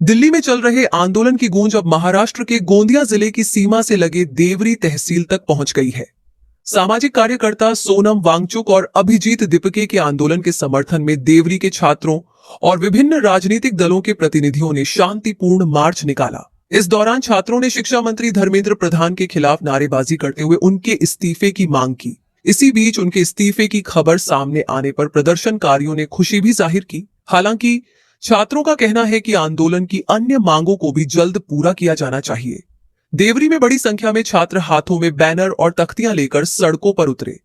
दिल्ली में चल रहे आंदोलन की गूंज अब महाराष्ट्र के गोंदिया जिले की सीमा से लगे देवरी तहसील तक पहुंच गई है। सामाजिक कार्यकर्ता सोनम वांगचुक और अभिजीत दीपके के आंदोलन के समर्थन में देवरी के छात्रों और विभिन्न राजनीतिक दलों के प्रतिनिधियों ने शांतिपूर्ण मार्च निकाला। इस दौरान छात्रों ने शिक्षा मंत्री धर्मेंद्र प्रधान के खिलाफ नारेबाजी करते हुए उनके इस्तीफे की मांग की। इसी बीच उनके इस्तीफे की खबर सामने आने पर प्रदर्शनकारियों ने खुशी भी जाहिर की। हालांकि छात्रों का कहना है कि आंदोलन की अन्य मांगों को भी जल्द पूरा किया जाना चाहिए। देवरी में बड़ी संख्या में छात्र हाथों में बैनर और तख्तियां लेकर सड़कों पर उतरे।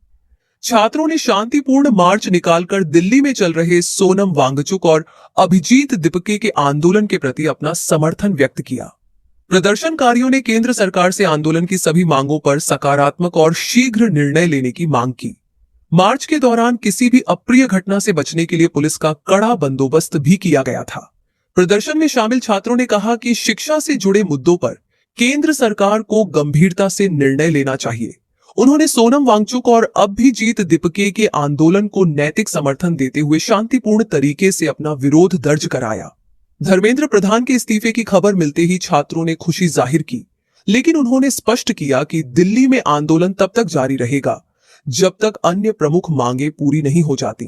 छात्रों ने शांतिपूर्ण मार्च निकालकर दिल्ली में चल रहे सोनम वांगचुक और अभिजीत दीपके के आंदोलन के प्रति अपना समर्थन व्यक्त किया। प्रदर्शनकारियों ने केंद्र सरकार से आंदोलन की सभी मांगों पर सकारात्मक और शीघ्र निर्णय लेने की मांग की। मार्च के दौरान किसी भी अप्रिय घटना से बचने के लिए पुलिस का कड़ा बंदोबस्त भी किया गया था। प्रदर्शन में शामिल छात्रों ने कहा कि शिक्षा से जुड़े मुद्दों पर केंद्र सरकार को गंभीरता से निर्णय लेना चाहिए। उन्होंने सोनम वांगचुक और अभिजीत दीपके के आंदोलन को नैतिक समर्थन देते हुए शांतिपूर्ण तरीके से अपना विरोध दर्ज कराया। धर्मेंद्र प्रधान के इस्तीफे की खबर मिलते ही छात्रों ने खुशी जाहिर की, लेकिन उन्होंने स्पष्ट किया कि दिल्ली में आंदोलन तब तक जारी रहेगा जब तक अन्य प्रमुख मांगे पूरी नहीं हो जाती।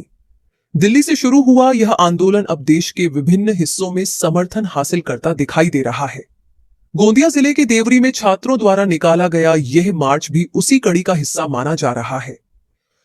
दिल्ली से शुरू हुआ यह आंदोलन अब देश के विभिन्न हिस्सों में समर्थन हासिल करता दिखाई दे रहा है। गोंदिया जिले के देवरी में छात्रों द्वारा निकाला गया यह मार्च भी उसी कड़ी का हिस्सा माना जा रहा है।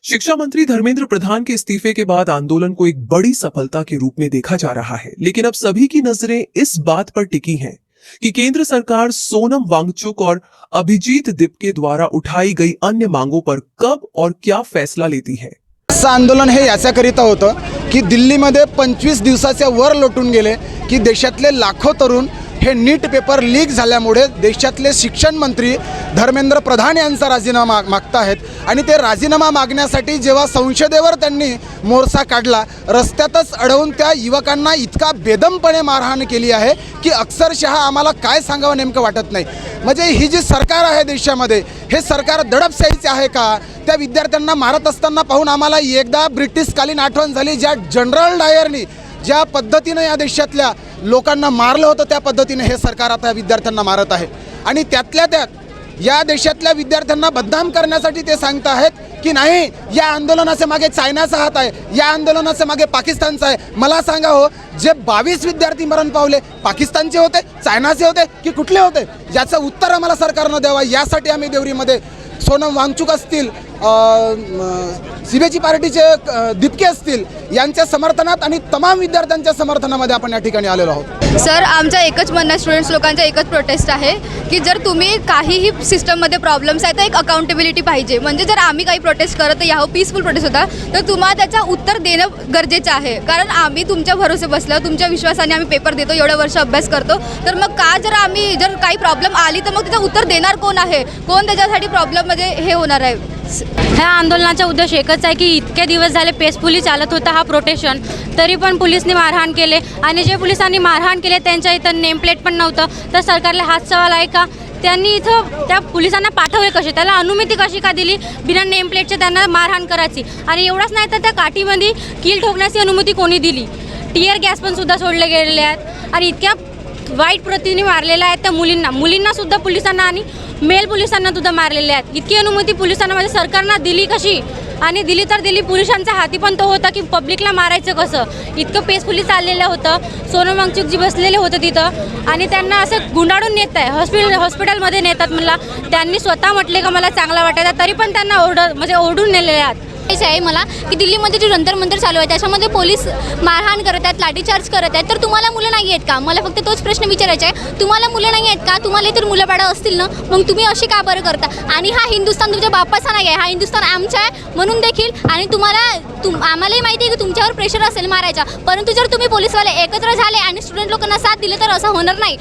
शिक्षा मंत्री धर्मेंद्र प्रधान के इस्तीफे के बाद आंदोलन को एक बड़ी सफलता के रूप में देखा जा रहा है, लेकिन अब सभी की नजरें इस बात पर टिकी हैं कि केंद्र सरकार सोनम वांगचुक और अभिजीत दीपके द्वारा उठाई गई अन्य मांगों पर कब और क्या फैसला लेती है। असं आंदोलन हे याच्याकरिता होतं की दिल्लीमध्ये 25 दिवसाच्या वर लोटून गेले की देशातले लाखो तरुण हे नीट पेपर लीक झाल्यामुळे देशातले शिक्षण मंत्री धर्मेंद्र प्रधान यांचा राजीनामा मागताहेत आणि ते राजीनामा मागण्यासाठी जेव्हा संसदेवर त्यांनी मोर्चा काढला, रस्त्यातच अडवून त्या युवकांना इतका बेदमपणे मारहाण केली आहे की अक्षरशः आम्हाला काय सांगावं नेमकं वाटत नाही। म्हणजे ही जी सरकार आहे देशामध्ये, हे सरकार दडपशाहीचे आहे का? त्या विद्यार्थ्यांना मारत असताना पाहून आम्हाला एकदा ब्रिटिशकालीन आठवण झाली, ज्या जनरल डायरनी ज्या पद्धतीने या देशातल्या लोकांना मारलं होतं त्या पद्धतीने हे सरकार आता विद्यार्थ्यांना मारत आहे। आणि त्यातल्या त्यात या देशातल्या विद्यार्थ्यांना बदनाम करण्यासाठी ते सांगत आहेत की नाही, या आंदोलनाच्या मागे चायनाचा हात आहे, या आंदोलनाच्या मागे पाकिस्तानचा आहे। मला सांगा हो, जे 22 विद्यार्थी मरण पावले पाकिस्तानचे होते, चायनाचे होते की कुठले होते? याचं उत्तर आम्हाला सरकारनं द्यावा। यासाठी आम्ही देवरीमध्ये सोनम वांगचुक असतील, सीबीआयची पार्टीचे दीपके असतील यांच्या समर्थनात आणि तमाम विद्यार्थ्यांच्या समर्थनामध्ये आपण या ठिकाणी आलेलो आहोत। सर, आमचं एकच म्हणणं, स्टुडंट्स लोकांचं एकच प्रोटेस्ट आहे की जर तुम्ही काहीही सिस्टममध्ये प्रॉब्लेम्स आहे तर एक अकाउंटेबिलिटी पाहिजे। म्हणजे जर आम्ही काही प्रोटेस्ट करत याहो, पीसफुल प्रोटेस्ट होता, तर तुम्हाला त्याचं उत्तर देणं गरजेचं आहे। कारण आम्ही तुमच्या भरोसे बसलो, तुमच्या विश्वासाने आम्ही पेपर देतो, एवढं वर्ष अभ्यास करतो, तर मग का जर काही प्रॉब्लेम आली तर मग त्याचं उत्तर देणार कोण आहे? कोण त्याच्यासाठी प्रॉब्लेममध्ये हे होणार आहे? ह्या आंदोलनाचा उद्देश एकच आहे की इतके दिवस झाले पेसफुली चालत होता हा प्रोटेक्शन, तरी पण पोलिसांनी मारहाण केले आणि जे पोलिसांनी मारहाण केले त्यांच्या इथं नेम प्लेट पण नव्हतं, तर सरकारला हाच सवाल आहे का त्यांनी इथं त्या पोलिसांना पाठवले कसे? त्याला अनुमती कशी का दिली बिना नेम प्लेटचे त्यांना मारहाण करायची? आणि एवढंच नाही तर त्या काठीमध्ये कील ठोकण्याची अनुमती कोणी दिली? टियर गॅस पण सुद्धा सोडले गेलेले आहेत आणि इतक्या वाईट प्रतीने मारलेल्या आहेत त्या मुलींना सुद्धा पोलिसांना आणि मेल पोलिसांना सुद्धा मारलेले आहेत। इतकी अनुमती पोलिसांना म्हणजे सरकारनं दिली कशी? आणि दिली तर दिली, पोलिसांच्या हाती पण तो होता की पब्लिकला मारायचं कसं? इतकं पेसफुली चाललेलं होतं। सोनम वांगचुक जी बसलेले होते तिथं आणि त्यांना असं गुंडाळून नेत आहे, हॉस्पिटलमध्ये नेतात म्हणला, त्यांनी स्वतः म्हटले का मला चांगला वाटायचा, तरी पण त्यांना ओरडून नेलेले आहेत। आहे मला की दिल्लीमध्ये जे जंतर मंतर चालू आहे त्याच्यामध्ये पोलीस मारहाण करत आहेत, लाठीचार्ज करत आहेत, तर तुम्हाला मुलं नाही आहेत का? मला फक्त तोच प्रश्न विचारायचा आहे, तुम्हाला मुलं नाही आहेत का? तुम्हाला इतर मुलं बाळं असतील ना, मग तुम्ही अशी का बरं करता? आणि हा हिंदुस्थान तुमच्या बापाचा नाही आहे, हा हिंदुस्थान आमचा आहे म्हणून देखील, आणि आम्हालाही माहिती आहे की तुमच्यावर प्रेशर असेल मारायचा, परंतु जर तुम्ही पोलीसवाले एकत्र झाले आणि स्टुडंट लोकांना साथ दिले तर असं होणार नाही।